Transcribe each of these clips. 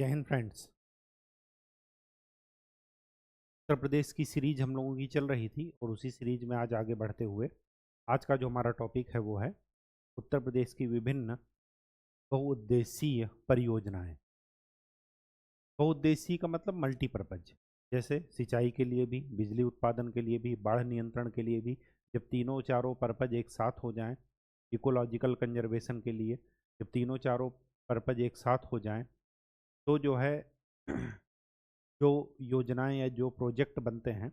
जय हिंद फ्रेंड्स। उत्तर प्रदेश की सीरीज हम लोगों की चल रही थी और उसी सीरीज में आज आगे बढ़ते हुए आज का जो हमारा टॉपिक है वो है उत्तर प्रदेश की विभिन्न बहुउद्देशीय परियोजनाएं। बहुउद्देशीय का मतलब मल्टीपर्पज, जैसे सिंचाई के लिए भी, बिजली उत्पादन के लिए भी, बाढ़ नियंत्रण के लिए भी। जब तीनों चारों पर्पज एक साथ हो जाएं, इकोलॉजिकल कंजर्वेशन के लिए जब तीनों चारों पर्पज एक साथ हो जाएं तो जो है जो योजनाएं या जो प्रोजेक्ट बनते हैं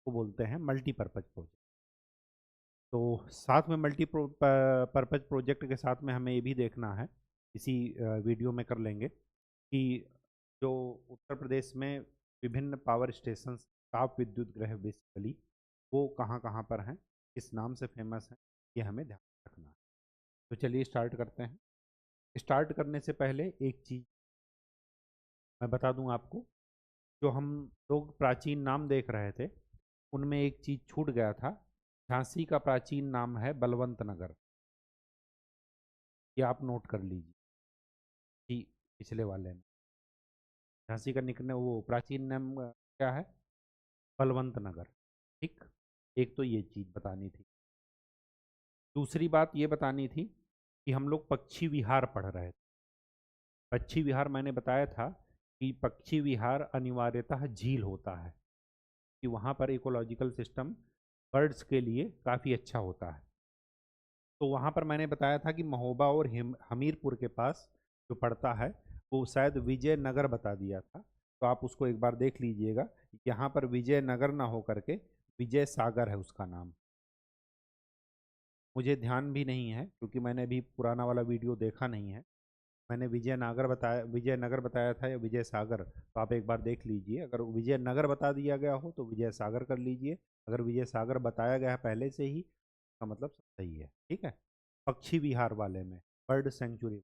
वो बोलते हैं मल्टीपर्पज प्रोजेक्ट। तो साथ में पर्पज प्रोजेक्ट के साथ में हमें ये भी देखना है, इसी वीडियो में कर लेंगे कि जो उत्तर प्रदेश में विभिन्न पावर स्टेशन, ताप विद्युत गृह बेसिकली, वो कहाँ कहाँ पर हैं, किस नाम से फेमस हैं, ये हमें ध्यान रखना है। तो चलिए स्टार्ट करते हैं। स्टार्ट करने से पहले एक चीज़ मैं बता दूं आपको। जो हम लोग प्राचीन नाम देख रहे थे उनमें एक चीज़ छूट गया था। झांसी का प्राचीन नाम है बलवंत नगर। ये आप नोट कर लीजिए कि पिछले वाले में झांसी का निकने वो प्राचीन नाम क्या है, बलवंत नगर। ठीक, एक तो ये चीज़ बतानी थी। दूसरी बात ये बतानी थी कि हम लोग पक्षी विहार पढ़ रहे थे। पक्षी विहार मैंने बताया था कि पक्षी विहार अनिवार्यतः झील होता है, कि वहाँ पर इकोलॉजिकल सिस्टम बर्ड्स के लिए काफ़ी अच्छा होता है। तो वहाँ पर मैंने बताया था कि महोबा और हमीरपुर के पास जो पड़ता है वो शायद विजयनगर बता दिया था। तो आप उसको एक बार देख लीजिएगा। यहाँ पर विजयनगर ना हो करके विजय सागर है उसका नाम। मुझे ध्यान भी नहीं है क्योंकि मैंने अभी पुराना वाला वीडियो देखा नहीं है। मैंने विजयनगर बताया था या विजय सागर, तो आप एक बार देख लीजिए। अगर विजयनगर बता दिया गया हो तो विजय सागर कर लीजिए। अगर विजय सागर बताया गया है पहले से ही, का मतलब सही है। ठीक है, पक्षी विहार वाले में, बर्ड सेंचुरी।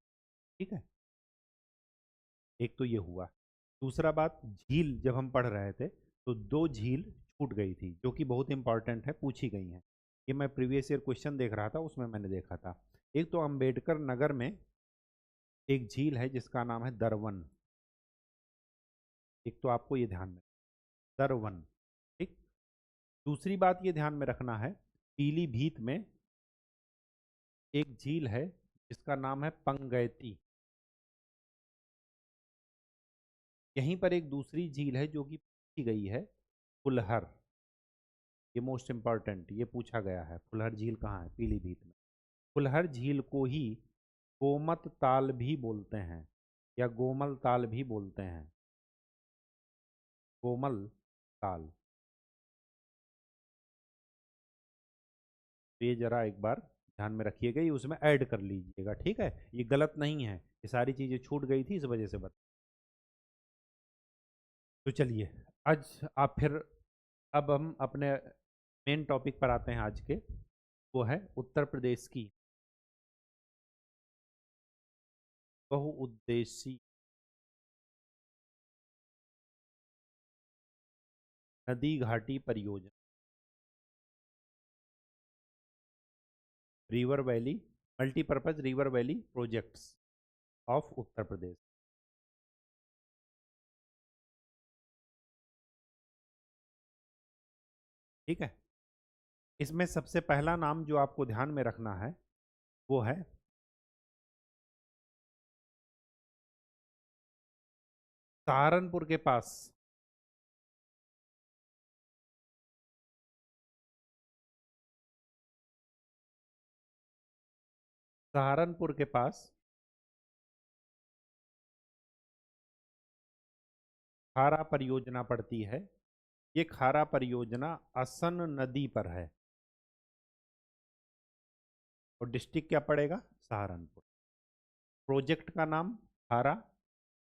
ठीक है, एक तो ये हुआ। दूसरा बात, झील जब हम पढ़ रहे थे तो दो झील छूट गई थी जो कि बहुत इंपॉर्टेंट है, पूछी गई हैं। ये मैं प्रीवियस ईयर क्वेश्चन देख रहा था, उसमें मैंने देखा था। एक तो अंबेडकर नगर में एक झील है जिसका नाम है दरवन। एक तो आपको ये ध्यान में, दरवन। ठीक। दूसरी बात ये ध्यान में रखना है, पीलीभीत में एक झील है जिसका नाम है पंगैती। यहीं पर एक दूसरी झील है जो कि पूछी गई है, फुलहर। ये मोस्ट इंपॉर्टेंट, ये पूछा गया है, फुलहर झील कहाँ है, पीलीभीत में। फुलहर झील को ही गोमत ताल भी बोलते हैं या गोमल ताल भी बोलते हैं। गोमल ताल। तो ये जरा एक बार ध्यान में रखिएगा, ये उसमें ऐड कर लीजिएगा। ठीक है, ये गलत नहीं है, ये सारी चीज़ें छूट गई थी इस वजह से बता। तो चलिए, आज आप फिर, अब हम अपने मेन टॉपिक पर आते हैं आज के। वो है उत्तर प्रदेश की बहुउद्देशीय नदी घाटी परियोजना, river valley, multipurpose river valley projects of Uttar Pradesh. ठीक है, इसमें सबसे पहला नाम जो आपको ध्यान में रखना है वो है सहारनपुर के पास। सहारनपुर के पास खारा परियोजना पड़ती है। ये खारा परियोजना असन नदी पर है और डिस्ट्रिक्ट क्या पड़ेगा, सहारनपुर। प्रोजेक्ट का नाम खारा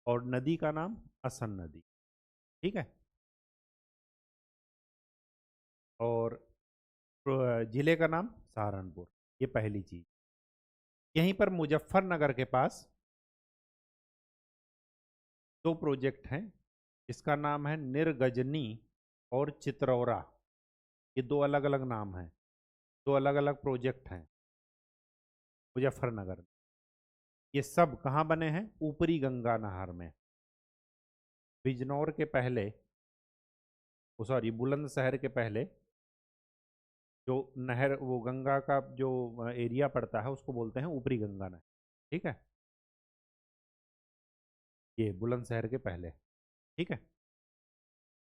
और नदी का नाम असन नदी। ठीक है, और जिले का नाम सहारनपुर। ये पहली चीज। यहीं पर मुजफ्फरनगर के पास दो प्रोजेक्ट हैं, इसका नाम है निर्गजनी और चित्रौरा। ये दो अलग अलग नाम हैं, दो अलग अलग प्रोजेक्ट हैं मुजफ्फरनगर में। ये सब कहाँ बने हैं, ऊपरी गंगा नहर में। बिजनौर के पहले, सॉरी बुलंदशहर के पहले जो नहर, वो गंगा का जो एरिया पड़ता है उसको बोलते हैं ऊपरी गंगा नहर। ठीक है, ये बुलंदशहर के पहले। ठीक है,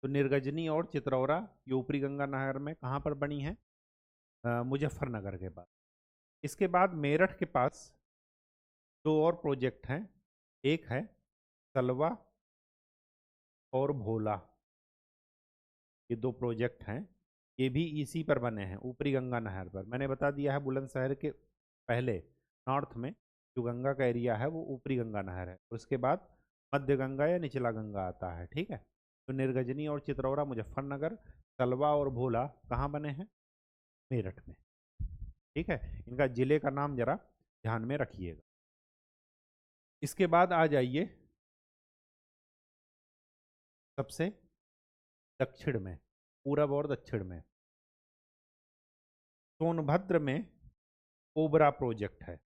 तो निर्गजनी और चित्रौरा ये ऊपरी गंगा नहर में कहाँ पर बनी है? मुजफ्फरनगर के पास। इसके बाद मेरठ के पास दो और प्रोजेक्ट हैं, एक है सलवा और भोला। ये दो प्रोजेक्ट हैं, ये भी इसी पर बने हैं, ऊपरी गंगा नहर पर। मैंने बता दिया है बुलंदशहर के पहले नॉर्थ में जो गंगा का एरिया है वो ऊपरी गंगा नहर है, उसके बाद मध्य गंगा या निचला गंगा आता है। ठीक है, तो निर्गजनी और चित्रौरा मुजफ्फरनगर, सलवा और भोला कहाँ बने हैं? मेरठ में। ठीक है, इनका जिले का नाम जरा ध्यान में रखिएगा। इसके बाद आ जाइए सबसे दक्षिण में, पूरब और दक्षिण में सोनभद्र में ओबरा प्रोजेक्ट है।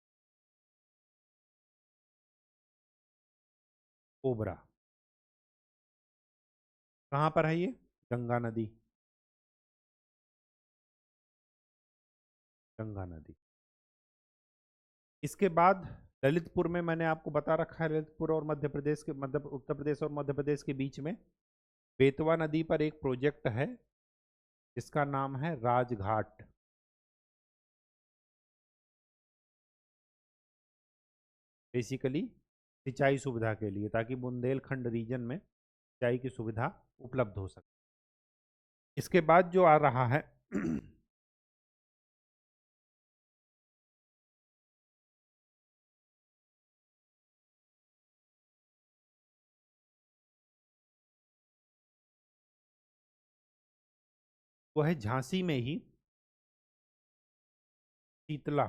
ओबरा कहाँ पर है? ये गंगा नदी, गंगा नदी। इसके बाद ललितपुर में मैंने आपको बता रखा है, ललितपुर और मध्य प्रदेश के, मध्य उत्तर प्रदेश और मध्य प्रदेश के बीच में बेतवा नदी पर एक प्रोजेक्ट है जिसका नाम है राजघाट। बेसिकली सिंचाई सुविधा के लिए, ताकि बुंदेलखंड रीजन में सिंचाई की सुविधा उपलब्ध हो सके। इसके बाद जो आ रहा है वो है झांसी में ही शीतला।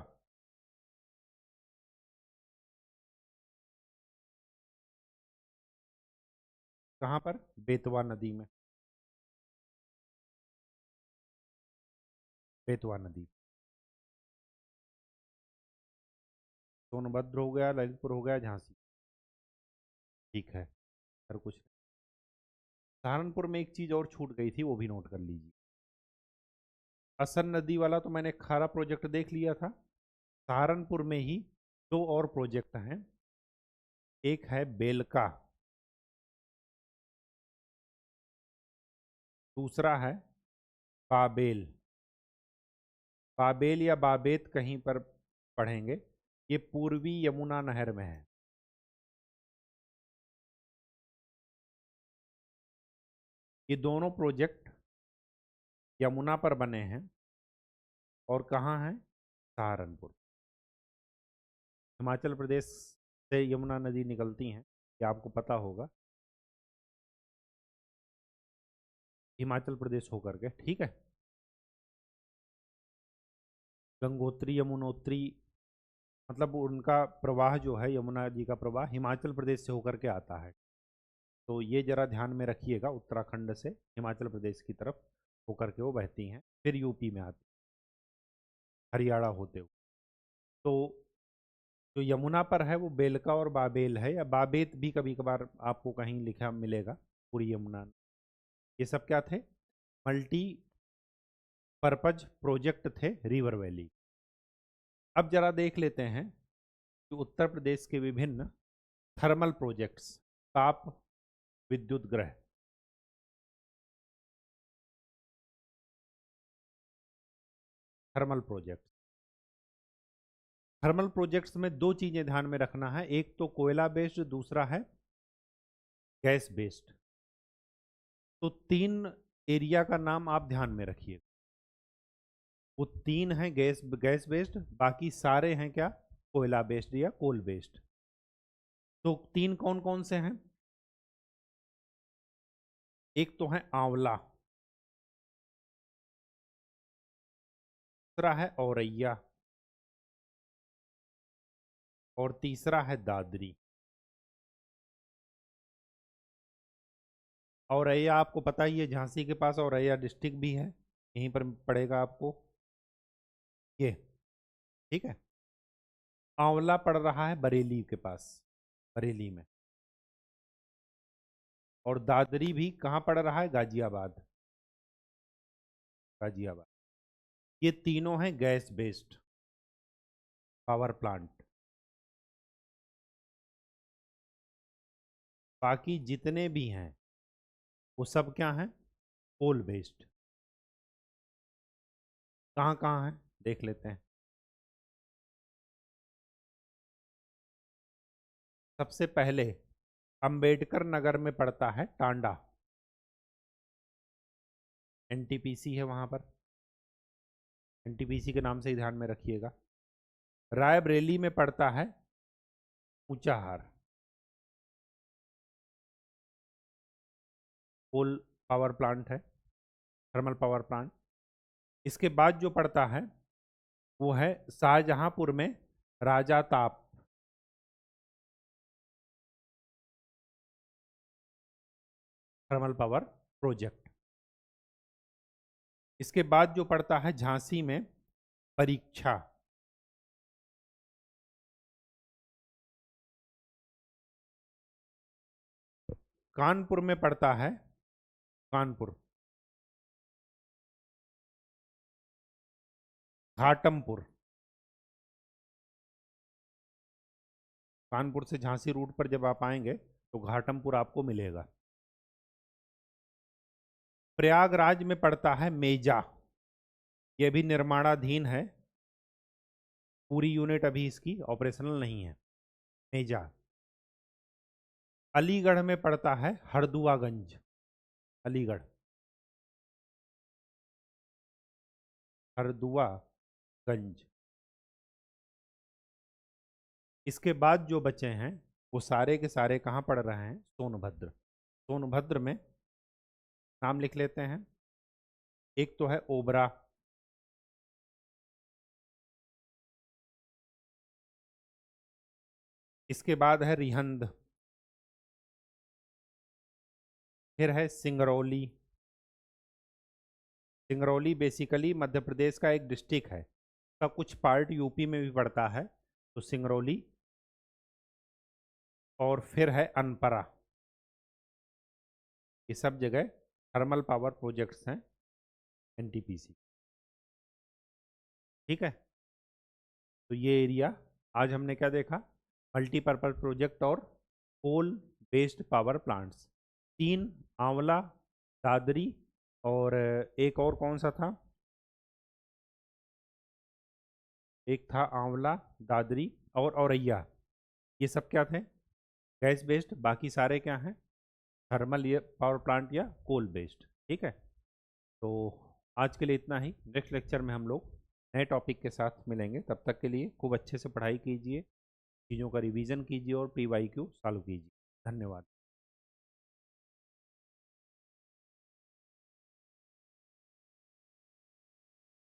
कहाँ पर? बेतवा नदी में, बेतवा नदी। सोनभद्र हो गया, ललितपुर हो गया, झांसी। ठीक है, हर कुछ। सहारनपुर में एक चीज और छूट गई थी, वो भी नोट कर लीजिए। असन नदी वाला तो मैंने खारा प्रोजेक्ट देख लिया था। सहारनपुर में ही दो और प्रोजेक्ट हैं, एक है बेलका, दूसरा है बाबेल। बाबेल या बाबेत कहीं पर पढ़ेंगे, ये पूर्वी यमुना नहर में है। ये दोनों प्रोजेक्ट यमुना पर बने हैं और कहाँ हैं? सहारनपुर। हिमाचल प्रदेश से यमुना नदी निकलती हैं, ये आपको पता होगा, हिमाचल प्रदेश होकर के। ठीक है, गंगोत्री यमुनोत्री, मतलब उनका प्रवाह जो है, यमुना जी का प्रवाह हिमाचल प्रदेश से होकर के आता है। तो ये जरा ध्यान में रखिएगा, उत्तराखंड से हिमाचल प्रदेश की तरफ होकर के वो बहती हैं, फिर यूपी में आती, हरियाणा होते हुए। तो जो यमुना पर है वो बेलका और बाबेल है, या बाबेत भी कभी कभार आपको कहीं लिखा मिलेगा, पूरी यमुना। ये सब क्या थे? मल्टी पर्पज प्रोजेक्ट थे रिवर वैली। अब जरा देख लेते हैं कि उत्तर प्रदेश के विभिन्न थर्मल प्रोजेक्ट्स, ताप विद्युत ग्रह। थर्मल प्रोजेक्ट, थर्मल प्रोजेक्ट्स में दो चीजें ध्यान में रखना है, एक तो कोयला बेस्ड, दूसरा है गैस बेस्ड। तो तीन एरिया का नाम आप ध्यान में रखिए, वो तीन हैं गैस गैस बेस्ड, बाकी सारे हैं क्या? कोयला बेस्ड या कोल बेस्ड। तो तीन कौन कौन से हैं? एक तो है आंवला, दूसरा है औरैया, और तीसरा है दादरी। औरैया आपको पता ही है, झांसी के पास औरैया डिस्ट्रिक्ट भी है, यहीं पर पड़ेगा आपको ये। ठीक है, आंवला पड़ रहा है बरेली के पास, बरेली में। और दादरी भी कहाँ पड़ रहा है? गाजियाबाद। गाजियाबाद। ये तीनों हैं गैस बेस्ड पावर प्लांट। बाकी जितने भी हैं वो सब क्या हैं? Coal based. कहाँ कहाँ हैं देख लेते हैं। सबसे पहले अंबेडकर नगर में पड़ता है टांडा, एनटीपीसी है वहां पर, एनटीपीसी के नाम से ही ध्यान में रखिएगा। रायबरेली में पड़ता है ऊंचाहार, कोल पावर प्लांट है, थर्मल पावर प्लांट। इसके बाद जो पड़ता है वो है शाहजहांपुर में राजा ताप, थर्मल पावर प्रोजेक्ट। इसके बाद जो पड़ता है झांसी में परीक्षा, कानपुर में पड़ता है कानपुर, घाटमपुर। कानपुर से झांसी रूट पर जब आप आएंगे तो घाटमपुर आपको मिलेगा। प्रयागराज में पड़ता है मेजा, यह भी निर्माणाधीन है, पूरी यूनिट अभी इसकी ऑपरेशनल नहीं है। मेजा। अलीगढ़ में पड़ता है हरदुआगंज, अलीगढ़, हरदुआगंज। इसके बाद जो बचे हैं वो सारे के सारे कहाँ पड़ रहे हैं? सोनभद्र। सोनभद्र में नाम लिख लेते हैं। एक तो है ओबरा, इसके बाद है रिहंद, फिर है सिंगरौली। सिंगरौली बेसिकली मध्य प्रदेश का एक डिस्ट्रिक्ट है, का कुछ पार्ट यूपी में भी पड़ता है, तो सिंगरौली। और फिर है अनपरा। ये सब जगह थर्मल पावर प्रोजेक्ट्स हैं, एनटीपीसी। ठीक है, तो ये एरिया आज हमने क्या देखा? मल्टीपर्पज प्रोजेक्ट और कोल बेस्ड पावर प्लांट्स। तीन, आंवला, दादरी, और एक और कौन सा था? एक था आंवला, दादरी और औरैया। ये सब क्या थे? Gas based. बाकी सारे क्या हैं? थर्मल या पावर प्लांट या कोल बेस्ड। ठीक है, तो आज के लिए इतना ही। नेक्स्ट लेक्चर में हम लोग नए टॉपिक के साथ मिलेंगे। तब तक के लिए खूब अच्छे से पढ़ाई कीजिए, चीज़ों का रिवीजन कीजिए और PYQ सॉल्व कीजिए। धन्यवाद।